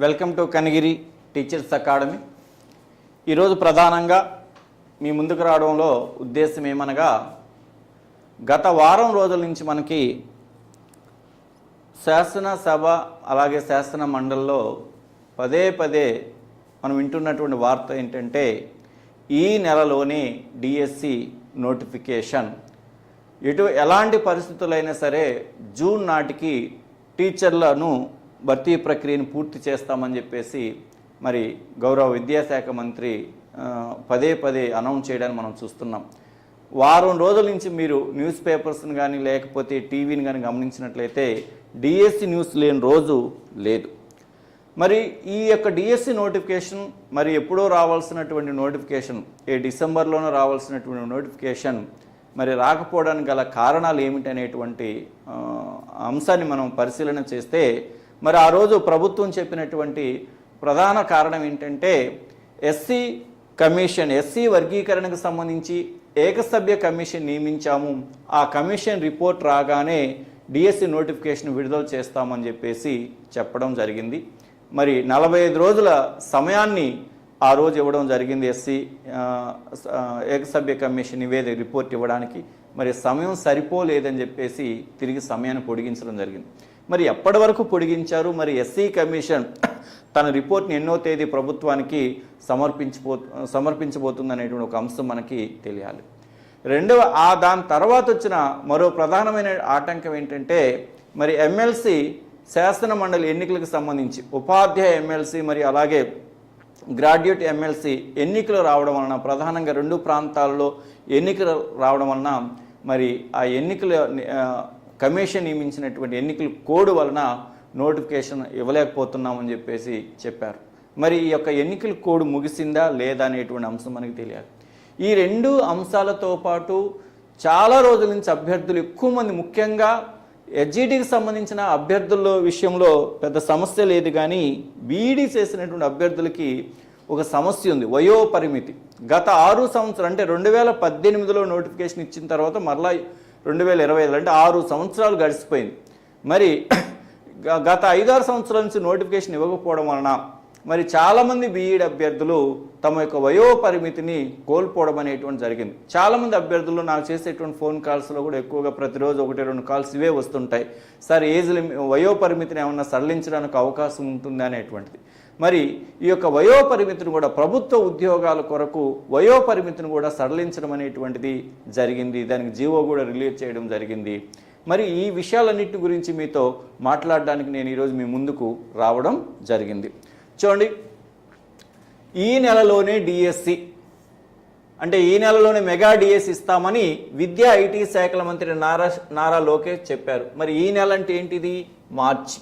Welcome to Kanigiri teachers academy. ఈరోజు ప్రధానంగా మీ ముందుకు రావడంలో ఉద్దేశం ఏమనగా, గత వారం రోజుల నుంచి మనకి శాసనసభ అలాగే శాసన మండలిలో పదే మనం వింటున్నటువంటి వార్త ఏంటంటే, ఈ నెలలోనే డిఎస్సి నోటిఫికేషన్, ఎలాంటి పరిస్థితులైనా సరే జూన్ నాటికి టీచర్లను భర్తీ ప్రక్రియను పూర్తి చేస్తామని చెప్పేసి మరి గౌరవ విద్యాశాఖ మంత్రి పదే అనౌన్స్ చేయడానికి మనం చూస్తున్నాం. వారం రోజుల నుంచి మీరు న్యూస్ పేపర్స్ని కానీ లేకపోతే టీవీని కానీ గమనించినట్లయితే డిఎస్సి న్యూస్ లేని రోజు లేదు. మరి ఈ యొక్క డిఎస్సి నోటిఫికేషన్ మరి ఎప్పుడో రావాల్సినటువంటి నోటిఫికేషన్, డిసెంబర్లోనూ రావాల్సినటువంటి నోటిఫికేషన్ మరి రాకపోవడానికి గల కారణాలు ఏమిటనేటువంటి అంశాన్ని మనం పరిశీలన చేస్తే, మరి ఆ రోజు ప్రభుత్వం చెప్పినటువంటి ప్రధాన కారణం ఏంటంటే, ఎస్సీ కమిషన్, ఎస్సీ వర్గీకరణకు సంబంధించి ఏకసభ్య కమిషన్ నియమించాము, ఆ కమిషన్ రిపోర్ట్ రాగానే డిఎస్సి నోటిఫికేషన్ విడుదల చేస్తామని చెప్పేసి చెప్పడం జరిగింది. మరి 45 రోజుల సమయాన్ని ఆ రోజు ఇవ్వడం జరిగింది ఎస్సీ ఏకసభ్య కమిషన్ నివేదిక రిపోర్ట్ ఇవ్వడానికి. మరి సమయం సరిపోలేదని చెప్పేసి తిరిగి సమయాన్ని పొడిగించడం జరిగింది. మరి ఎప్పటి వరకు పొడిగించారు? మరి ఎస్సీ కమిషన్ తన రిపోర్ట్ని ఎన్నో తేదీ ప్రభుత్వానికి సమర్పించబోతుందనేటువంటి ఒక అంశం మనకి తెలియాలి. దాని తర్వాత వచ్చిన మరో ప్రధానమైన ఆటంకం ఏంటంటే, మరి ఎమ్మెల్సీ శాసన మండలి ఎన్నికలకు సంబంధించి ఉపాధ్యాయ ఎమ్మెల్సీ మరి అలాగే గ్రాడ్యుయేట్ ఎమ్మెల్సీ ఎన్నికలు రావడం వలన, ప్రధానంగా 2 ప్రాంతాల్లో ఎన్నికలు రావడం వలన మరి ఆ ఎన్నికల కమిషన్ నియమించినటువంటి ఎన్నికల కోడ్ వలన నోటిఫికేషన్ ఇవ్వలేకపోతున్నామని చెప్పేసి చెప్పారు. మరి ఈ యొక్క ఎన్నికల కోడ్ ముగిసిందా లేదా అనేటువంటి అంశం మనకి తెలియాలి. ఈ 2 అంశాలతో పాటు చాలా రోజుల నుంచి అభ్యర్థులు ఎక్కువ మంది, ముఖ్యంగా ఎస్జిటికి సంబంధించిన అభ్యర్థుల విషయంలో పెద్ద సమస్య లేదు, కానీ బీఈడీ చేసినటువంటి అభ్యర్థులకి ఒక సమస్య ఉంది, వయో పరిమితి. గత 6 సంవత్సరాలు అంటే 2018లో నోటిఫికేషన్ ఇచ్చిన తర్వాత మరలా 2025 అంటే 6 సంవత్సరాలు గడిచిపోయింది. మరి గత 5-6 సంవత్సరాల నుంచి నోటిఫికేషన్ ఇవ్వకపోవడం వలన మరి చాలామంది బీఈడీ అభ్యర్థులు తమ యొక్క వయో పరిమితిని కోల్పోవడం అనేటువంటి జరిగింది. చాలామంది అభ్యర్థులు నాకు చేసేటువంటి ఫోన్ కాల్స్లో కూడా ఎక్కువగా ప్రతిరోజు 1-2 కాల్స్ ఇవే వస్తుంటాయి. సార్, వయో పరిమితిని ఏమన్నా సడలించడానికి అవకాశం ఉంటుందా అనేటువంటిది. మరి ఈ యొక్క వయో పరిమితిని కూడా, ప్రభుత్వ ఉద్యోగాల కొరకు వయో పరిమితిని కూడా సడలించడం అనేటువంటిది జరిగింది. దానికి జీవో కూడా రిలీజ్ చేయడం జరిగింది. మరి ఈ విషయాలన్నింటి గురించి మీతో మాట్లాడడానికి నేను ఈరోజు మీ ముందుకు రావడం జరిగింది. చూడండి, ఈ నెలలోనే డిఎస్సి అంటే ఈ నెలలోనే మెగా డిఎస్సి ఇస్తామని విద్యా ఐటీ శాఖల మంత్రి నారా లోకేష్ చెప్పారు. మరి ఈ నెల అంటే ఏంటిది? మార్చి.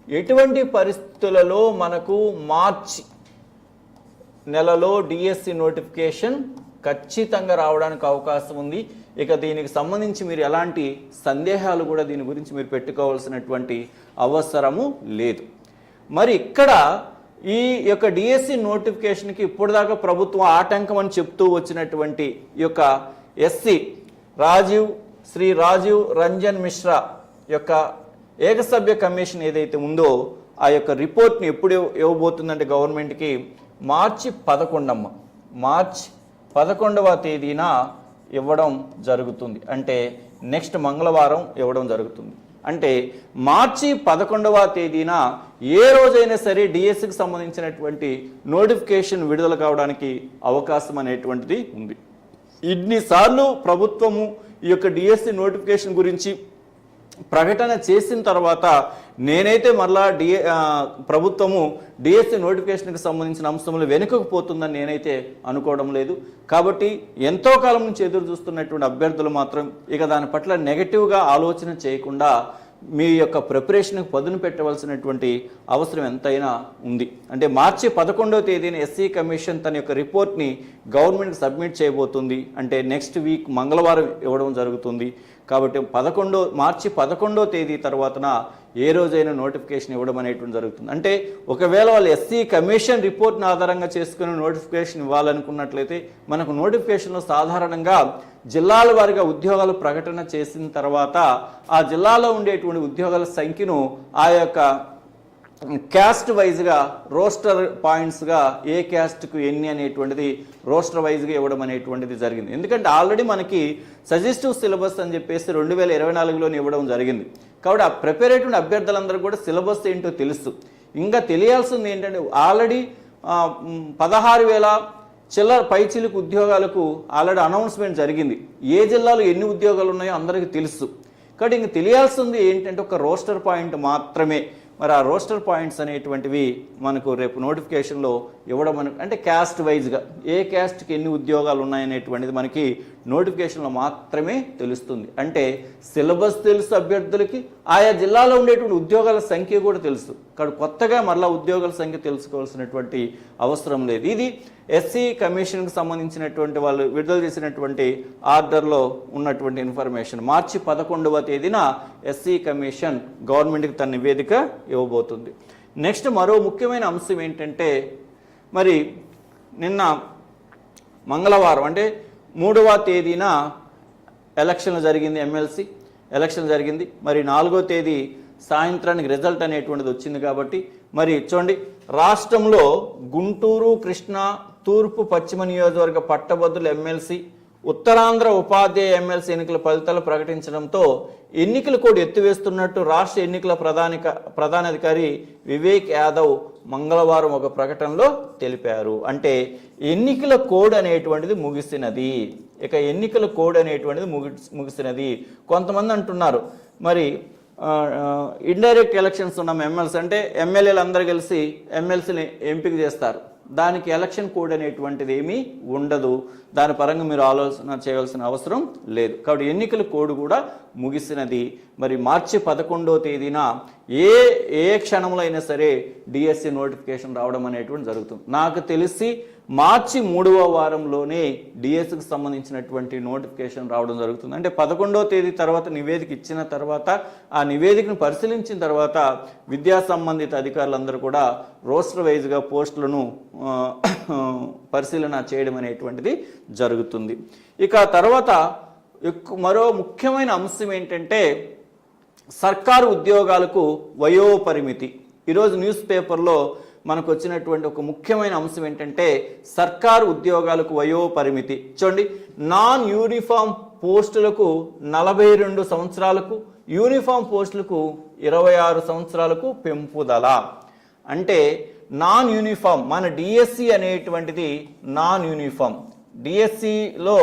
ఎటువంటి పరిస్థితులలో మనకు మార్చి నెలలో డిఎస్సి నోటిఫికేషన్ ఖచ్చితంగా రావడానికి అవకాశం ఉంది. ఇక దీనికి సంబంధించి మీరు ఎలాంటి సందేహాలు కూడా దీని గురించి మీరు పెట్టుకోవాల్సినటువంటి అవసరము లేదు. మరి ఇక్కడ ఈ యొక్క డిఎస్సి నోటిఫికేషన్కి ఇప్పటిదాకా ప్రభుత్వం ఆటంకం అని చెప్తూ వచ్చినటువంటి ఈ యొక్క ఎస్సీ శ్రీ రాజీవ్ రంజన్ మిశ్రా యొక్క ఏకసభ్య కమిషన్ ఏదైతే ఉందో ఆ యొక్క రిపోర్ట్ని ఎప్పుడు ఇవ్వబోతుందంటే గవర్నమెంట్కి మార్చి 11వ తేదీన ఇవ్వడం జరుగుతుంది. అంటే నెక్స్ట్ మంగళవారం ఇవ్వడం జరుగుతుంది. అంటే మార్చి 11వ తేదీన ఏ రోజైనా సరే డిఎస్సికి సంబంధించినటువంటి నోటిఫికేషన్ విడుదల కావడానికి అవకాశం అనేటువంటిది ఉంది. ఇన్నిసార్లు ప్రభుత్వము ఈ యొక్క డిఎస్సి నోటిఫికేషన్ గురించి ప్రకటన చేసిన తర్వాత నేనైతే మరలా ప్రభుత్వము డిఎస్సి నోటిఫికేషన్కి సంబంధించిన అంశంలో వెనుకకు పోతుందని నేనైతే అనుకోవడం లేదు. కాబట్టి ఎంతో కాలం నుంచి ఎదురు చూస్తున్నటువంటి అభ్యర్థులు మాత్రం ఇక దాని పట్ల నెగటివ్గా ఆలోచన చేయకుండా మీ యొక్క ప్రిపరేషన్కి పదును పెట్టవలసినటువంటి అవసరం ఎంతైనా ఉంది. అంటే మార్చి 11వ తేదీన ఎస్సీ కమిషన్ తన యొక్క రిపోర్ట్ని గవర్నమెంట్కి సబ్మిట్ చేయబోతుంది. అంటే నెక్స్ట్ వీక్ మంగళవారం ఇవ్వడం జరుగుతుంది. కాబట్టి మార్చి 11వ తేదీ తర్వాతన ఏ రోజైనా నోటిఫికేషన్ ఇవ్వడం అనేటువంటి జరుగుతుంది. అంటే ఒకవేళ వాళ్ళు ఎస్సీ కమిషన్ రిపోర్ట్ని ఆధారంగా చేసుకుని నోటిఫికేషన్ ఇవ్వాలనుకున్నట్లయితే మనకు నోటిఫికేషన్లో సాధారణంగా జిల్లాల వారీగా ఉద్యోగాలు ప్రకటన చేసిన తర్వాత ఆ జిల్లాలో ఉండేటువంటి ఉద్యోగాల సంఖ్యను ఆ యొక్క క్యాస్ట్ వైజ్గా రోస్టర్ పాయింట్స్గా ఏ క్యాస్ట్కు ఎన్ని అనేటువంటిది రోస్టర్ వైజ్గా ఇవ్వడం అనేటువంటిది జరిగింది. ఎందుకంటే ఆల్రెడీ మనకి సజెస్టివ్ సిలబస్ అని చెప్పేసి 2024లోనే ఇవ్వడం జరిగింది. కాబట్టి ఆ ప్రిపేర్ అయిన అభ్యర్థులందరూ కూడా సిలబస్ ఏంటో తెలుసు. ఇంకా తెలియాల్సింది ఏంటంటే ఆల్రెడీ 16,000 చిల్లర పైచిలుకు ఉద్యోగాలకు ఆల్రెడీ అనౌన్స్మెంట్ జరిగింది. ఏ జిల్లాలో ఎన్ని ఉద్యోగాలు ఉన్నాయో అందరికీ తెలుసు. కాబట్టి ఇంక తెలియాల్సింది ఏంటంటే ఒక రోస్టర్ పాయింట్ మాత్రమే. మరి ఆ రోస్టర్ పాయింట్స్ అనేటువంటివి మనకు రేపు నోటిఫికేషన్లో ఇవ్వడం అంటే క్యాస్ట్ వైజ్గా ఏ క్యాస్ట్కి ఎన్ని ఉద్యోగాలు ఉన్నాయనేటువంటిది మనకి నోటిఫికేషన్లో మాత్రమే తెలుస్తుంది. అంటే సిలబస్ తెలుసు అభ్యర్థులకి, ఆయా జిల్లాలో ఉండేటువంటి ఉద్యోగాల సంఖ్య కూడా తెలుసు. కాబట్టి కొత్తగా మరలా ఉద్యోగాల సంఖ్య తెలుసుకోవాల్సినటువంటి అవసరం లేదు. ఇది ఎస్సీ కమిషన్కి సంబంధించినటువంటి వాళ్ళు విడుదల చేసినటువంటి ఆర్డర్లో ఉన్నటువంటి ఇన్ఫర్మేషన్. మార్చి 11వ తేదీన ఎస్సీ కమిషన్ గవర్నమెంట్కి తన నివేదిక ఇవ్వబోతుంది. నెక్స్ట్ మరో ముఖ్యమైన అంశం ఏంటంటే మరి నిన్న మంగళవారం అంటే 3వ తేదీన ఎలక్షన్లు జరిగింది, ఎమ్మెల్సీ ఎలక్షన్ జరిగింది. మరి 4వ తేదీ సాయంత్రానికి రిజల్ట్ అనేటువంటిది వచ్చింది. కాబట్టి మరి చూడండి, రాష్ట్రంలో గుంటూరు, కృష్ణా, తూర్పు, పశ్చిమ నియోజకవర్గ పట్టభద్రుల ఎమ్మెల్సీ, ఉత్తరాంధ్ర ఉపాధ్యాయ ఎమ్మెల్సీ ఎన్నికల ఫలితాలు ప్రకటించడంతో ఎన్నికల కోడ్ ఎత్తివేస్తున్నట్టు రాష్ట్ర ఎన్నికల ప్రధానాధికారి వివేక్ యాదవ్ మంగళవారం ఒక ప్రకటనలో తెలిపారు. అంటే ఎన్నికల కోడ్ అనేటువంటిది ముగిసినది. ఇక ఎన్నికల కోడ్ అనేటువంటిది ముగిసినది. కొంతమంది అంటున్నారు మరి ఇండైరెక్ట్ ఎలక్షన్స్ ఉన్న ఎమ్మెల్సీ అంటే ఎమ్మెల్యేలు అందరూ కలిసి ఎమ్మెల్సీని ఎంపిక చేస్తారు. దానికి ఎలక్షన్ కోడ్ అనేటువంటిది ఏమీ ఉండదు. దాని పరంగా మీరు ఆలోచన చేయవలసిన అవసరం లేదు. కాబట్టి ఎన్నికల కోడ్ కూడా ముగిసినది. మరి మార్చి 11వ తేదీన ఏ క్షణంలో అయినా సరే డిఎస్సి నోటిఫికేషన్ రావడం అనేటువంటి జరుగుతుంది. నాకు తెలిసి మార్చి 3వ వారంలోనే డిఎస్సికి సంబంధించినటువంటి నోటిఫికేషన్ రావడం జరుగుతుంది. అంటే 11వ తేదీ తర్వాత నివేదిక ఇచ్చిన తర్వాత ఆ నివేదికను పరిశీలించిన తర్వాత విద్యా సంబంధిత అధికారులందరూ కూడా రోస్టర్ వైజ్గా పోస్టులను పరిశీలన చేయడం అనేటువంటిది జరుగుతుంది. ఇక తర్వాత మరో ముఖ్యమైన అంశం ఏంటంటే సర్కారు ఉద్యోగాలకు వయోపరిమితి. ఈరోజు న్యూస్ పేపర్లో మనకు వచ్చినటువంటి ఒక ముఖ్యమైన అంశం ఏంటంటే సర్కారు ఉద్యోగాలకు వయోపరిమితి. చూడండి, నాన్ యూనిఫామ్ పోస్టులకు 42 సంవత్సరాలకు, యూనిఫామ్ పోస్టులకు 26 సంవత్సరాలకు పెంపుదల. అంటే నాన్ యూనిఫామ్, మన డిఎస్సి అనేటువంటిది నాన్ యూనిఫామ్. డిఎస్సిలో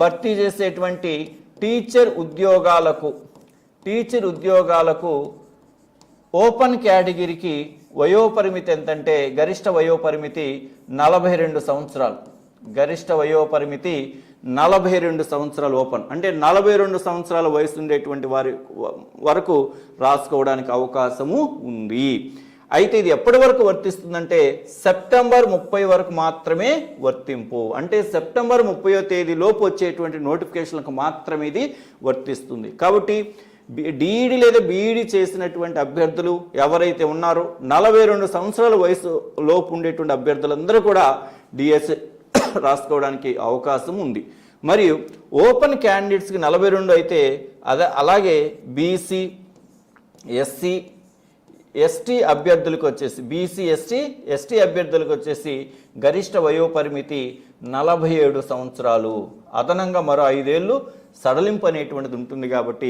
భర్తీ చేసేటువంటి టీచర్ ఉద్యోగాలకు ఓపెన్ కేటగిరీకి వయోపరిమితి ఎంతంటే గరిష్ట వయోపరిమితి 42 సంవత్సరాలు. గరిష్ట వయోపరిమితి 42 సంవత్సరాలు ఓపెన్. అంటే 42 సంవత్సరాల వయసు ఉండేటువంటి వారి వరకు రాసుకోవడానికి అవకాశము ఉంది. అయితే ఇది ఎప్పటి వరకు వర్తిస్తుందంటే సెప్టెంబర్ 30 వరకు మాత్రమే వర్తింపు. అంటే సెప్టెంబర్ 30వ తేదీ లోపు వచ్చేటువంటి నోటిఫికేషన్లకు మాత్రమే ఇది వర్తిస్తుంది. కాబట్టి డిఈడి లేదా బీఈడి చేసినటువంటి అభ్యర్థులు ఎవరైతే ఉన్నారో 42 సంవత్సరాల వయసు లోపు ఉండేటువంటి అభ్యర్థులందరూ కూడా డిఎస్సి రాసుకోవడానికి అవకాశం ఉంది. మరియు ఓపెన్ క్యాండిడేట్స్కి 42 అయితే అలాగే బీసీ, ఎస్సీ, ఎస్టీ అభ్యర్థులకు వచ్చేసి గరిష్ట వయోపరిమితి 47 సంవత్సరాలు. అదనంగా మరో 5 ఏళ్ళు సడలింపు అనేటువంటిది ఉంటుంది. కాబట్టి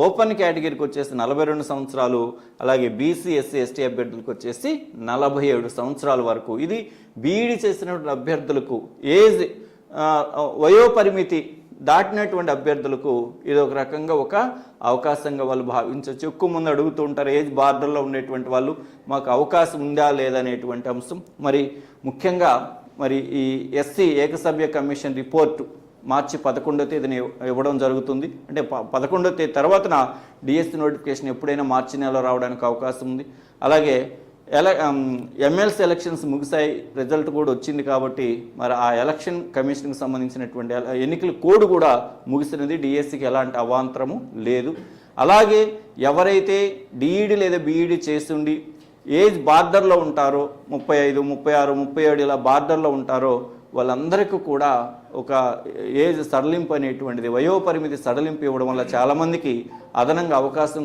ఓపెన్ కేటగిరీకి వచ్చేసి 42 సంవత్సరాలు, అలాగే బీసీ, ఎస్సీ, ఎస్టీ అభ్యర్థులకు వచ్చేసి 47 సంవత్సరాల వరకు. ఇది బీఈడి చేసినటువంటి అభ్యర్థులకు ఏజ్ వయోపరిమితి దాటినటువంటి అభ్యర్థులకు ఇది ఒక రకంగా ఒక అవకాశంగా వాళ్ళు భావించవచ్చు. ఎక్కువ మంది అడుగుతూ ఉంటారు ఏజ్ బార్డర్లో ఉండేటువంటి వాళ్ళు మాకు అవకాశం ఉందా లేదనేటువంటి అంశం. మరి ముఖ్యంగా మరి ఈ ఎస్సీ ఏకసభ్య కమిషన్ రిపోర్టు మార్చి 11వ తేదీని ఇవ్వడం జరుగుతుంది. అంటే 11వ తేదీ తర్వాతన డిఎస్సి నోటిఫికేషన్ ఎప్పుడైనా మార్చి నెలలో రావడానికి అవకాశం ఉంది. అలాగే ఎమ్మెల్సీ ఎలక్షన్స్ ముగిసాయి, రిజల్ట్ కూడా వచ్చింది. కాబట్టి మరి ఆ ఎలక్షన్ కమిషన్కి సంబంధించినటువంటి ఎన్నికల కోడ్ కూడా ముగిసినది. డిఎస్సికి ఎలాంటి అవాంతరము లేదు. అలాగే ఎవరైతే డిఈడి లేదా బీఈడి చేస్తుండి ఏజ్ బార్డర్లో ఉంటారో 35, 36, 37 ఇలా బార్డర్లో ఉంటారో వాళ్ళందరికీ కూడా ఒక ఏజ్ సడలింపు అనేటువంటిది, వయోపరిమితి సడలింపు ఇవ్వడం వల్ల చాలామందికి అదనంగా అవకాశం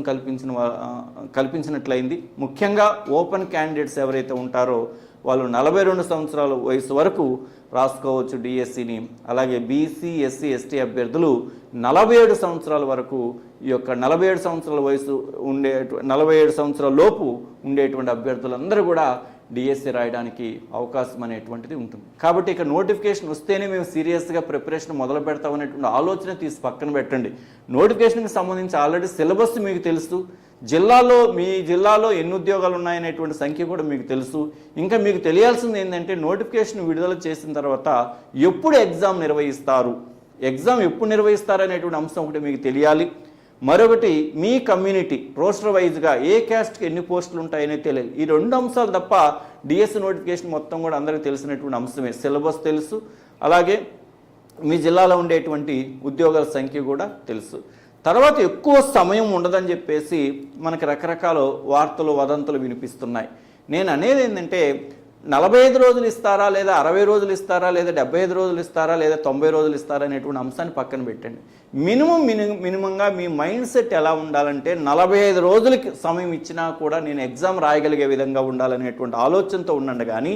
కల్పించినట్లయింది. ముఖ్యంగా ఓపెన్ క్యాండిడేట్స్ ఎవరైతే ఉంటారో వాళ్ళు 42 సంవత్సరాల వయసు వరకు రాసుకోవచ్చు డిఎస్సిని. అలాగే బీసీ, ఎస్సీ, ఎస్టీ అభ్యర్థులు 47 సంవత్సరాల వరకు ఈ యొక్క 47 సంవత్సరాల వయసు 47 సంవత్సరాల లోపు ఉండేటువంటి అభ్యర్థులందరూ కూడా డిఎస్సి రాయడానికి అవకాశం అనేటువంటిది ఉంటుంది. కాబట్టి ఇక నోటిఫికేషన్ వస్తేనే మేము సీరియస్గా ప్రిపరేషన్ మొదలు పెడతామనేటువంటి ఆలోచన తీసి పక్కన పెట్టండి. నోటిఫికేషన్కి సంబంధించి ఆల్రెడీ సిలబస్ మీకు తెలుసు, మీ జిల్లాలో ఎన్ని ఉద్యోగాలు ఉన్నాయనేటువంటి సంఖ్య కూడా మీకు తెలుసు. ఇంకా మీకు తెలియాల్సింది ఏంటంటే నోటిఫికేషన్ విడుదల చేసిన తర్వాత ఎప్పుడు ఎగ్జామ్ నిర్వహిస్తారు అనేటువంటి అంశం ఒకటి మీకు తెలియాలి. మరొకటి మీ కమ్యూనిటీ రోస్టర్ వైజ్గా ఏ క్యాస్ట్కి ఎన్ని పోస్టులు ఉంటాయనే తెలియాలి. ఈ 2 అంశాలు తప్ప డిఎస్సి నోటిఫికేషన్ మొత్తం కూడా అందరికీ తెలిసినటువంటి అంశమే. సిలబస్ తెలుసు, అలాగే మీ జిల్లాలో ఉండేటువంటి ఉద్యోగాల సంఖ్య కూడా తెలుసు. తర్వాత ఎక్కువ సమయం ఉండదని చెప్పేసి మనకి రకరకాల వార్తలు వదంతులు వినిపిస్తున్నాయి. నేను అనేది ఏంటంటే 45 రోజులు ఇస్తారా, లేదా 60 రోజులు ఇస్తారా, లేదా 75 రోజులు ఇస్తారా, లేదా 90 రోజులు ఇస్తారా అనేటువంటి అంశాన్ని పక్కన పెట్టండి. మినిమంగా మీ మైండ్ సెట్ ఎలా ఉండాలంటే 45 రోజులకి సమయం ఇచ్చినా కూడా నేను ఎగ్జామ్ రాయగలిగే విధంగా ఉండాలనేటువంటి ఆలోచనతో ఉండండి. కానీ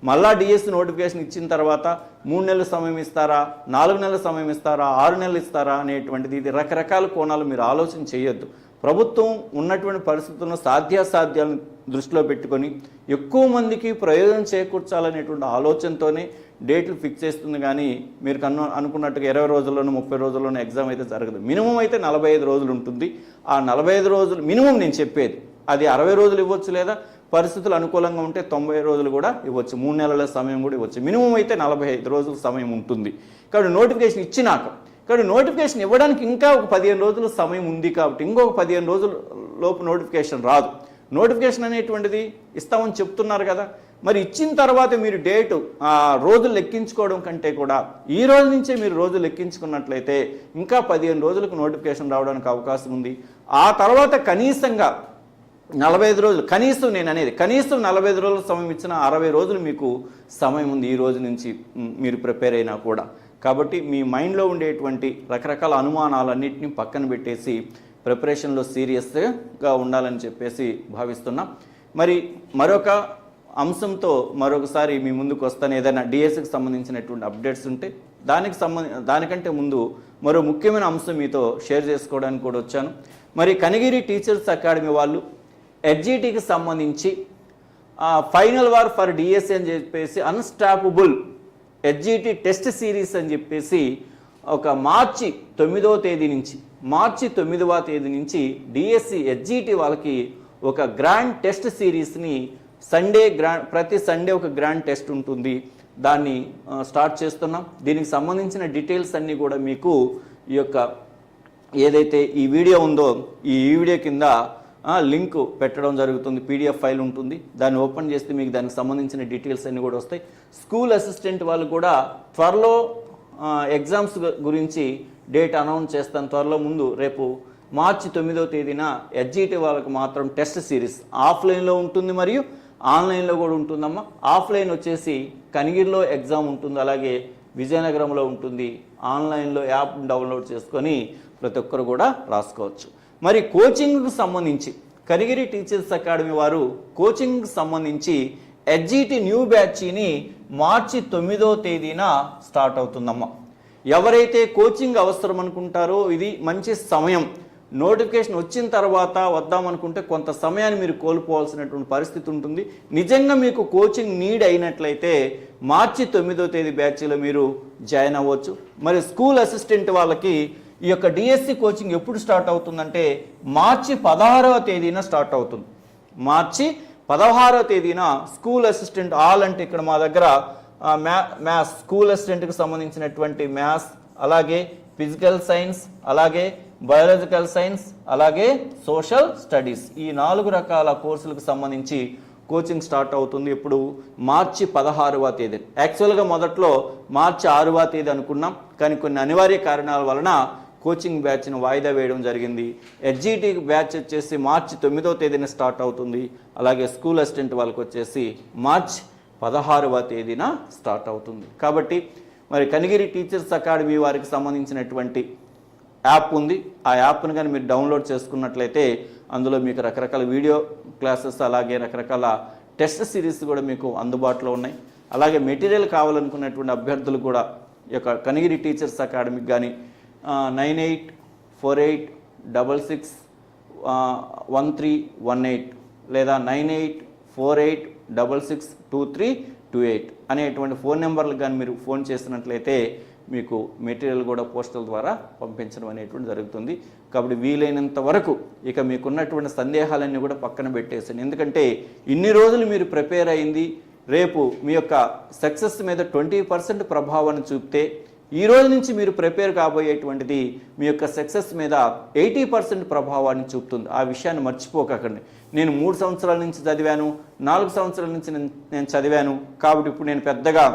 మళ్ళా డిఎస్సి నోటిఫికేషన్ ఇచ్చిన తర్వాత 3 నెలల సమయం ఇస్తారా, 4 నెలల సమయం ఇస్తారా, 6 నెలలు ఇస్తారా అనేటువంటిది, ఇది రకరకాల కోణాలు మీరు ఆలోచన చేయొద్దు. ప్రభుత్వం ఉన్నటువంటి పరిస్థితులను సాధ్యాసాధ్యాలను దృష్టిలో పెట్టుకొని ఎక్కువ మందికి ప్రయోజనం చేకూర్చాలనేటువంటి ఆలోచనతోనే డేట్లు ఫిక్స్ చేస్తుంది. కానీ మీరు అనుకున్నట్టుగా 20 రోజుల్లోనూ 30 రోజుల్లోనూ ఎగ్జామ్ అయితే జరగదు. మినిమం అయితే 45 రోజులు ఉంటుంది. ఆ 45 రోజులు మినిమం నేను చెప్పేది, అది 60 రోజులు ఇవ్వచ్చు, లేదా పరిస్థితులు అనుకూలంగా ఉంటే 90 రోజులు కూడా ఇవ్వచ్చు, 3 నెలల సమయం కూడా ఇవ్వచ్చు. మినిమం అయితే 45 రోజుల సమయం ఉంటుంది. కాబట్టి నోటిఫికేషన్ ఇచ్చినాక, కాబట్టి నోటిఫికేషన్ ఇవ్వడానికి ఇంకా ఒక 15 రోజుల సమయం ఉంది. కాబట్టి ఇంకొక 15 రోజుల లోపు నోటిఫికేషన్ రాదు. నోటిఫికేషన్ అనేటువంటిది ఇస్తామని చెప్తున్నారు కదా, మరి ఇచ్చిన తర్వాత మీరు రోజులు లెక్కించుకోవడం కంటే కూడా ఈ రోజు నుంచే మీరు రోజులు లెక్కించుకున్నట్లయితే ఇంకా 15 రోజులకు నోటిఫికేషన్ రావడానికి అవకాశం ఉంది. ఆ తర్వాత కనీసంగా 45 రోజులు, కనీసం 45 రోజుల సమయం ఇచ్చిన 60 రోజులు మీకు సమయం ఉంది ఈ రోజు నుంచి మీరు ప్రిపేర్ అయినా కూడా. కాబట్టి మీ మైండ్లో ఉండేటువంటి రకరకాల అనుమానాలన్నింటినీ పక్కన పెట్టేసి ప్రిపరేషన్లో సీరియస్గా ఉండాలని చెప్పేసి భావిస్తున్నాం. మరి మరొక అంశంతో మరొకసారి మీ ముందుకు వస్తాను. ఏదైనా డిఎస్సికి సంబంధించినటువంటి అప్డేట్స్ ఉంటే దానికంటే ముందు మరో ముఖ్యమైన అంశం మీతో షేర్ చేసుకోవడానికి కూడా వచ్చాను. మరి కనిగిరి టీచర్స్ అకాడమీ వాళ్ళు ఎడ్జిటికి సంబంధించి ఫైనల్ వార్ ఫర్ డిఎస్సి అని చెప్పేసి అన్స్టాపబుల్ ఎడ్జిటి టెస్ట్ సిరీస్ అని చెప్పేసి ఒక మార్చి 9వ తేదీ నుంచి డిఎస్సి ఎడ్జిటి వాళ్ళకి ఒక గ్రాండ్ టెస్ట్ సిరీస్ని ప్రతి సండే ఒక గ్రాండ్ టెస్ట్ ఉంటుంది. దాన్ని స్టార్ట్ చేస్తున్నాం. దీనికి సంబంధించిన డీటెయిల్స్ అన్నీ కూడా మీకు ఈ యొక్క ఏదైతే ఈ వీడియో ఉందో ఈ వీడియో కింద లింక్ పెట్టడం జరుగుతుంది. పీడిఎఫ్ ఫైల్ ఉంటుంది. దాన్ని ఓపెన్ చేస్తే మీకు దానికి సంబంధించిన డీటెయిల్స్ అన్నీ కూడా వస్తాయి. స్కూల్ అసిస్టెంట్ వాళ్ళు కూడా త్వరలో ఎగ్జామ్స్ గురించి డేట్ అనౌన్స్ చేస్తాను. త్వరలో ముందు రేపు మార్చి 9వ తేదీన ఎడ్జిటి వాళ్ళకి మాత్రం టెస్ట్ సిరీస్ ఆఫ్లైన్లో ఉంటుంది, మరియు ఆన్లైన్లో కూడా ఉంటుందమ్మా. ఆఫ్లైన్ వచ్చేసి కనిగిరిలో ఎగ్జామ్ ఉంటుంది, అలాగే విజయనగరంలో ఉంటుంది. ఆన్లైన్లో యాప్ డౌన్లోడ్ చేసుకొని ప్రతి ఒక్కరు కూడా రాసుకోవచ్చు. మరి కోచింగ్కి సంబంధించి కనిగిరి టీచర్స్ అకాడమీ వారు కోచింగ్కి సంబంధించి ఎడ్జిటి న్యూ బ్యాచ్ని మార్చి 9వ తేదీన స్టార్ట్ అవుతుందమ్మా. ఎవరైతే కోచింగ్ అవసరం అనుకుంటారో ఇది మంచి సమయం. నోటిఫికేషన్ వచ్చిన తర్వాత వద్దామనుకుంటే కొంత సమయాన్ని మీరు కోల్పోవాల్సినటువంటి పరిస్థితి ఉంటుంది. నిజంగా మీకు కోచింగ్ నీడ్ అయినట్లయితే మార్చి 9వ తేదీ బ్యాచ్లో మీరు జాయిన్ అవ్వచ్చు. మరి స్కూల్ అసిస్టెంట్ వాళ్ళకి ఈ యొక్క డిఎస్సి కోచింగ్ ఎప్పుడు స్టార్ట్ అవుతుందంటే మార్చి 16వ తేదీన స్టార్ట్ అవుతుంది. మార్చి 16వ తేదీన స్కూల్ అసిస్టెంట్ ఆల్ అంటే ఇక్కడ మా దగ్గర మ్యాథ్స్ స్కూల్ అసిస్టెంట్కి సంబంధించినటువంటి మ్యాథ్స్, అలాగే ఫిజికల్ సైన్స్, అలాగే బయాలజికల్ సైన్స్, అలాగే సోషల్ స్టడీస్, ఈ 4 రకాల కోర్సులకు సంబంధించి కోచింగ్ స్టార్ట్ అవుతుంది. ఇప్పుడు మార్చి 16వ తేదీ. యాక్చువల్గా మొదట్లో మార్చి 6వ తేదీ అనుకున్నాం, కానీ కొన్ని అనివార్య కారణాల వలన కోచింగ్ బ్యాచ్ను వాయిదా వేయడం జరిగింది. ఎడ్జిటి బ్యాచ్ వచ్చేసి మార్చి 9వ తేదీన స్టార్ట్ అవుతుంది. అలాగే స్కూల్ అసిస్టెంట్ వాళ్ళకి వచ్చేసి మార్చి 16వ తేదీన స్టార్ట్ అవుతుంది. కాబట్టి మరి కనిగిరి టీచర్స్ అకాడమీ వారికి సంబంధించినటువంటి యాప్ ఉంది. ఆ యాప్ను కానీ మీరు డౌన్లోడ్ చేసుకున్నట్లయితే అందులో మీకు రకరకాల వీడియో క్లాసెస్ అలాగే రకరకాల టెస్ట్ సిరీస్ కూడా మీకు అందుబాటులో ఉన్నాయి. అలాగే మెటీరియల్ కావాలనుకున్నటువంటి అభ్యర్థులు కూడా ఈ యొక్క కనిగిరి టీచర్స్ అకాడమీకి కానీ 9848661318 లేదా 9848662328 అనేటువంటి ఫోన్ నెంబర్లకు కానీ మీరు ఫోన్ చేసినట్లయితే మీకు మెటీరియల్ కూడా పోస్టల్ ద్వారా పంపించడం అనేటువంటి జరుగుతుంది. కాబట్టి వీలైనంత వరకు ఇక మీకున్నటువంటి సందేహాలన్నీ కూడా పక్కన పెట్టేసాను. ఎందుకంటే ఇన్ని రోజులు మీరు ప్రిపేర్ అయింది రేపు మీ యొక్క సక్సెస్ మీద 20% ప్రభావాన్ని చూపితే ఈ రోజు నుంచి మీరు ప్రిపేర్ కాబోయేటువంటిది మీ యొక్క సక్సెస్ మీద 80% ప్రభావాన్ని చూపుతుంది. ఆ విషయాన్ని మర్చిపోకండి. నేను 3 సంవత్సరాల నుంచి చదివాను, 4 సంవత్సరాల నుంచి నేను చదివాను కాబట్టి ఇప్పుడు నేను పెద్దగా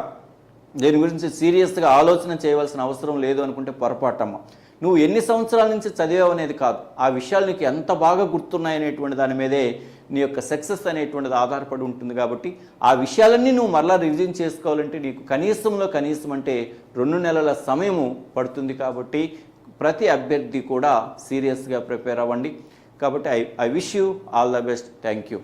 దీని గురించి సీరియస్గా ఆలోచన చేయవలసిన అవసరం లేదు అనుకుంటే పొరపాటమ్మ. నువ్వు ఎన్ని సంవత్సరాల నుంచి చదివావు అనేది కాదు, ఆ విషయాలు నీకు ఎంత బాగా గుర్తున్నాయనేటువంటి దాని మీదే నీ యొక్క సక్సెస్ అనేటువంటిది ఆధారపడి ఉంటుంది. కాబట్టి ఆ విషయాలన్నీ నువ్వు మరలా రివిజన్ చేసుకోవాలంటే నీకు కనీసం అంటే 2 నెలల సమయము పడుతుంది. కాబట్టి ప్రతి అభ్యర్థి కూడా సీరియస్గా ప్రిపేర్ అవ్వండి. కాబట్టి I wish you all the best. Thank you.